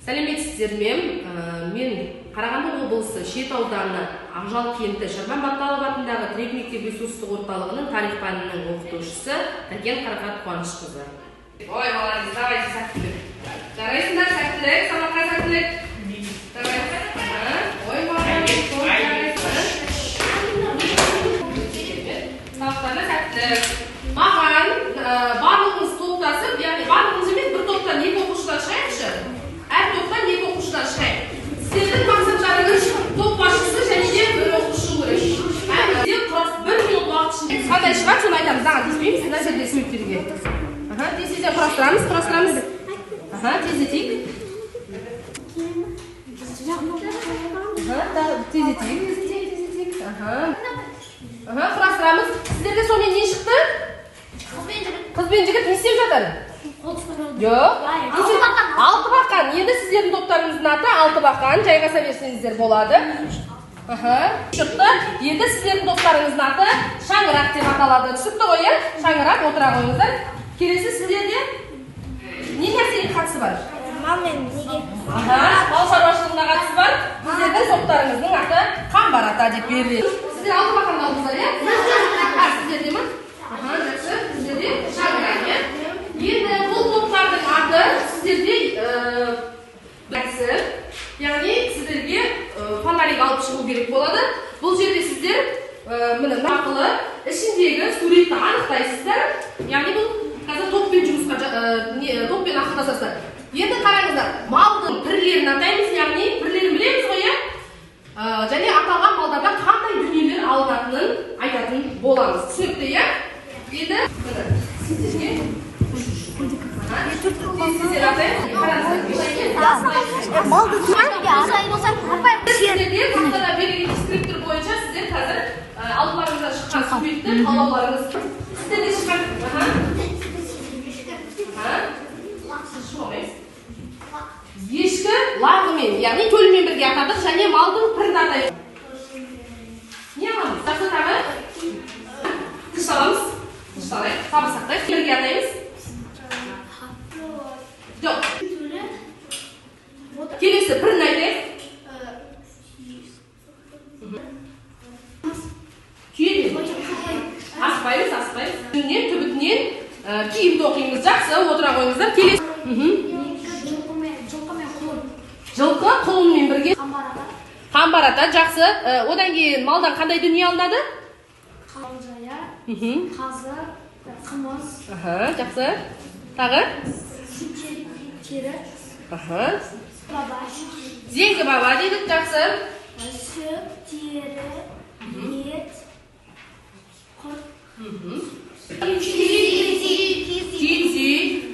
Сәлеметсіздер ме? Мен Қарағанды облысы Шет ауданы Ақжал кенті Шырман Батталов атындағы Тірек мектеп ресурстық орталығының тарих пәнінің оқытушысы Тәкен Қарақат Қуанышқызы. Ой, молодец, давайте сәттілік. Жарайсыңдар, сәттілік, сабаққа сәттілік. Ой, молодец, сабақтарда сәттілік. Маған барлығыңыз топтасып, яғни барлығыңыз емес, бір топтан екі оқушыдан шығайықшы. Әр топтан екі оқушыдан шығайық. Сіздердің мақсаттарыңыз топ басшысы және де бір оқушы керек. Бір минут уақыт ішінде қандай шығар, соны айтамыз. Аға, теспейміз, мына жерде суреттерге. Тез-тезден құрастырамыз. Тездетейік. Тездетейік. Құрастырамыз. Сіздерде сонымен не шықты? Қыз бен жігіт не істеп жатыр? Жоқ. Алты бақан. Енді сіздердің топтарыңыздың аты алты бақан. Жайғаса берсеңіздер болады. Шықты. Енді сіздердің топтарыңыздың аты шаңырақ деп аталады. Түсікті ғой, шаңырақ, отыра қойыңыздар. Келесі сіздерде не нәрсеге қатысы бар? Мал мен неге? Мал шаруашылығына қатысы бар. Сіздердің топтарыңыздың аты қамбар ата деп беріледі. Сіздер алты бақанды алдыңыздар, иә? Сіздерде ме? Жақсы. Сіздерде шаңырақ, иә? Енді бұл топтардың аты сіздерде бәсі, яғни сіздерге фонарик алып шығу керек болады. Бұл жерде сіздер міне нақылы ішіндегі суретті анықтайсыздар. Яғни бұл қазір топпен жұмысқа топпен ақылдасасыздар. Енді қараңыздар, малдың түрлерін атаймыз, яғни түрлерін білеміз ғой, иә? Және аталған малдардан қандай дүниелер алынатынын айтатын боламыз. Түсінікті, иә? Енді сіздерге сіздерде тақтада берілген скриптор бойынша сіздер қазір алдыларыңыздан шыққан суретті қалауларыңыз сіздерде шыққан ешкі лағымен, яғни төлімен бірге атадық және малдың пірін атаймыз. Не аламыз? Жақсы тағы күш аламыз. Табы сақтайық. Бірге атаймыз. Жоқ. Келесі бірін айтайық. Күйеден. Аспаймыз. Түбітінен киімді оқимыз. Жақсы, отыра қойыңыздар. Келесі. Жылқы құлынмен бірге. Қамбар ата, жақсы. Одан кейін малдан қандай дүние алынады? Қалжая, қазы, қымыз. Жақсы. Тағы? Тері. Баба. Зеңгі баба дедік, жақсы. Сүт, тері, ет, құрт. Киіз.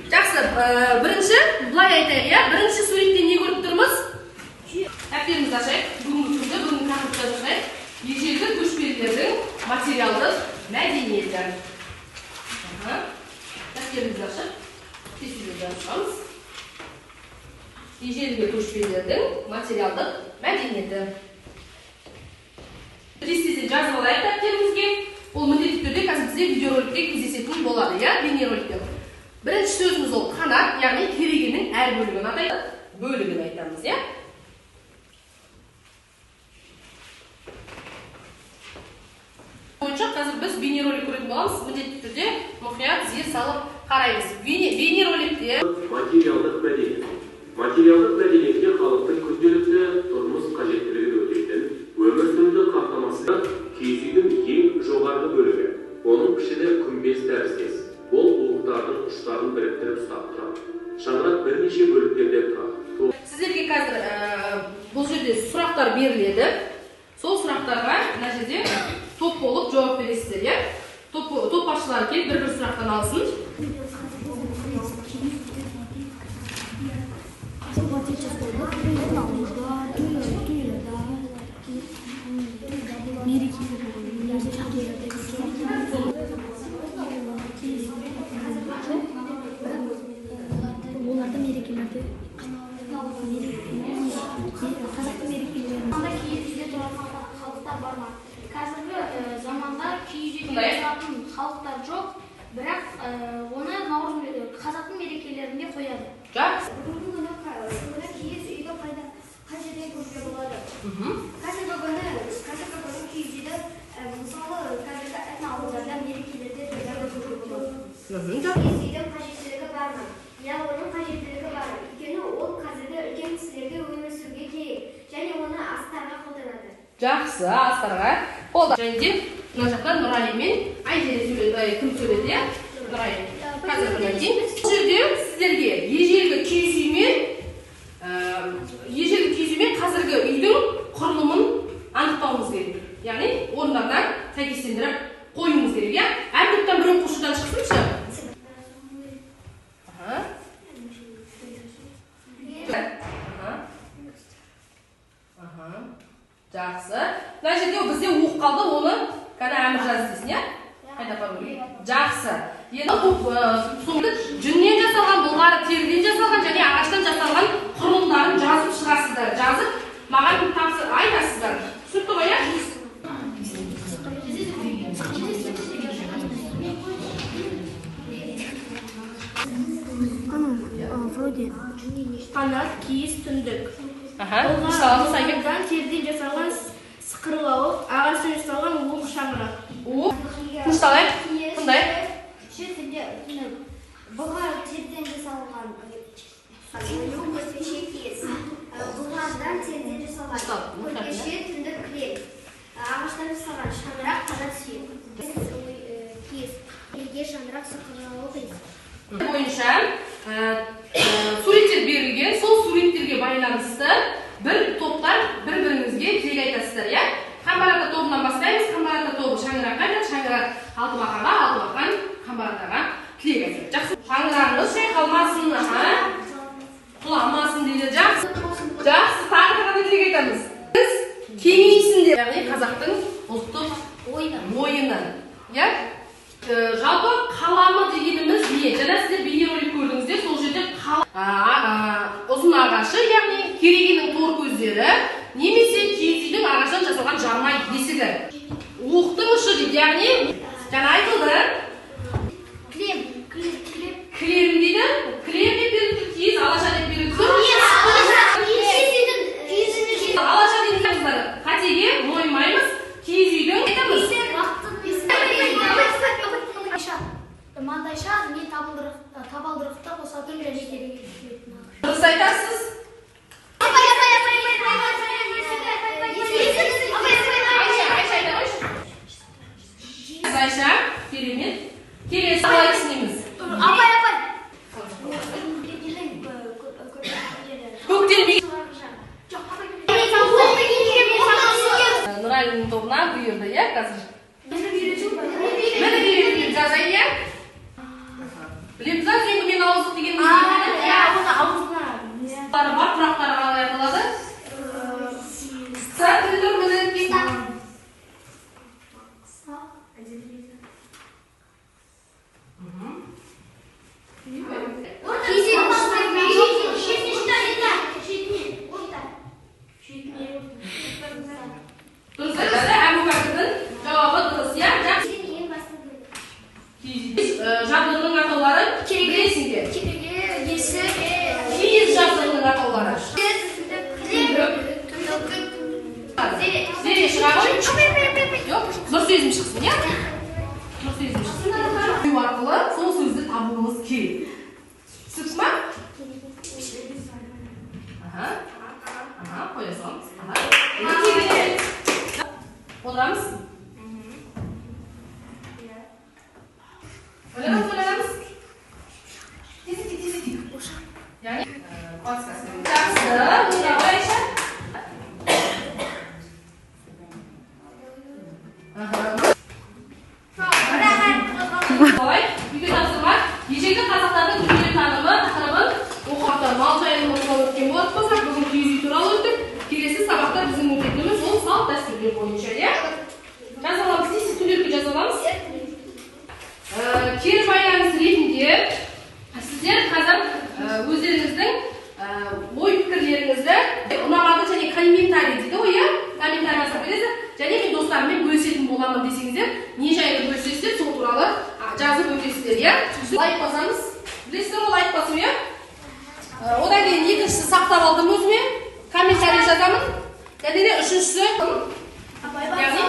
Жақсы. Бірінші, бұлай айтайық, иә? Бірінші суретте не көріп тұрмыз? Әптерімізді ашайық. Бүгінгі тақырыпты ашайық. Ежелгі көшпелілердің материалдық мәдениеті. Әптерімізді ашайық. Тесілерді ашамыз. Ежелгі көшпелілердің материалдық мәдениеті. Тестеден жазып алайық әптерімізге. Ол міндетті түрде қазір бізде видеороликте кездесетін болады, иә? Бейнероликте. Бірінші сөзіміз ол қанат, яғни керегенің әр бөлігін атайды. Бөлігін айтамыз, иә? Бойынша қазір біз бейнеролик көретін боламыз. Міндетті түрде мұқият зер салып қараймыз. Бейнероликте материалдық мәдениетке халықтың күнделікті тұрмыс қажеттілігін өтейтін өмір сүруді қамтамасыз киіз үйдің ең жоғарғы бөлігі. Оның пішіні күмбез тәріздес. Ол уықтардың ұштарын біріктіріп ұстап тұрады. Шаңырақ бірнеше бөліктерден тұрады. Сіздерге қазір бұл жерде сұрақтар беріледі. Сол сұрақтарға мына жерде топ болып жауап бересіздер, иә? Топ басшылары келіп бір-бір сұрақтан алсын. Оларды мерекелерде қазақтың мерекелерінде қандай киіз үйде тұратын халықтар бар ма? Қазіргі заманда киіз үйде тұратын халықтар жоқ, бірақ оны қазақтың мерекелерінде қояды. Жақсы. Бүгінгі күні киіз Қазіргі күні киіз үйді мысалы қазіргі этноауылдарда мерекелерде тойларда көруге болады. Киіз үйдің қажеттілігі бар ма? Иә, оның қажеттілігі бар. Өйткені ол қазіргі үлкен кісілерге өмір сүруге керек және оны астарға қолданады. Жақсы, астарға қолданады. Және де мына жақта Нұрали мен Айзере сөйледі, кім сөйледі, иә? Нұрали. Қазіргі бұл жерде сіздерге ежелгі киіз үй мен қазіргі үйдің құрылымын анықтауымыз керек. Яғни орындарына сәйкестендіріп қоюымыз керек, иә? Әр топтан бір оқушыдан шықсыншы. Жақсы. Мына жерде бізде оқып қалды, оны қана әмір жаз дейсің, иә? Қайда бару керек? Жақсы. Енді соңында жүннен жасалған, былғары теріден жасалған және ағаштан жасалған құрылымдарын жазып шығасыздар. Жазып, маған айтасыздар. Түсінікті ғой, иә? Қанат, киіз, түндік. Мысалдан теріден жасалған сықырлауық, ағаштан жасалған оқ шаңырақ. Тынышталайық. Қандай? Былғары теріден жасалған бұлғардан теріден жасалған көрпеше, түндік кілем, ағаштан жасалған шаңырақ, қанат сүйек. Киіз, елге шаңырақ, сықырлауық дейміз. Бойынша суреттер берілген, сол суреттерге байланысты бір топтар бір-біріңізге тілек айтасыздар, иә? Қамбар ата тобынан бастаймыз. Қамбар ата тобы шаңыраққа айтады, шаңырақ Алтыбақаға, Алтыбақан Қамбар атаға тілек айтады. Жақсы. Шаңырағыңыз шайқалмасын, құламасын дейді. Жақсы. Жақсы, тағы қандай тілек айтамыз? Біз кеңейсін деп, яғни қазақтың ұлттық ойыны. Иә? Жалпы қаламы дегеніміз не? Жаңа сіздер бейнеролик көрдіңіздер, сол жерде ұзын ағашы, яғни керегенің тор көздері, немесе киіз үйдің ағаштан жасалған жарма есігі. Оқтың ұшы дейді, яғни жаңа айтылды. Кілем дейді. Кілем деп берілді, киіз, алаша деп берілді. Алаша деген қыздар, қатеге мойымаймыз. Киіз үйдің айтамыз. Маңдайша не табалдырықты қосатын және кереге түсетін. Дұрыс айтасыз. Айша, керемет. Келесі қалай түсінеміз? Нұралиның тобына бұйырды, иә, қазір? Мені үйретіп жазайын, иә? Білеміз, енді мен ауыздық деген бар, тұрақтары қалай айтылады? Сәтілдір мені кейін. Дұрыс айтады, Әбу Бәкірдің жауабы дұрыс, иә? Жабдығының атаулары білесіңдер? Киіз жабдығының атаулары. Зере шыға ғой? Жоқ, бір сөзім шықсын, иә? Бір сөзім шықсын. Ой арқылы сол сөзді табуымыз керек. Түсініп ма? Қоя саламыз. Отырамыз? Ойланамыз? Тезі. Яғни, жақсы. Айша. Қалай? Үйге тапсырма. Ежелгі қазақтардың дүниетанымы тақырыбын оқытты. Мал жайылымы туралы өткен болатпыз. Бүгін киіз үй туралы өттік. Келесі сабақта біздің өтетініміз ол салт дәстүрлер бойынша, иә? Жазаламыз, тез күнделікке жазаламыз. Кері байланыс ретінде сіздер қазір өздеріңіздің ой пікірлеріңізді ұнамады және комментарий дейді ғой, иә? Комментарий жазып бересіздер. Және мен достарыммен бөлісетін боламын десеңіздер, не жайлы бөлісесіздер, сол туралы жазып өтесіздер, иә? Лайк басамыз. Білесіздер ғой, лайк басу, иә? Одан кейін екіншісі сақтап алдым өзіме. Комментарий жазамын. Jadi ne üçüncüsü? Yani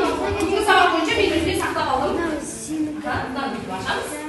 bugün sabah boyunca bir yüzde sakla aldım. Bundan bir başlayalım.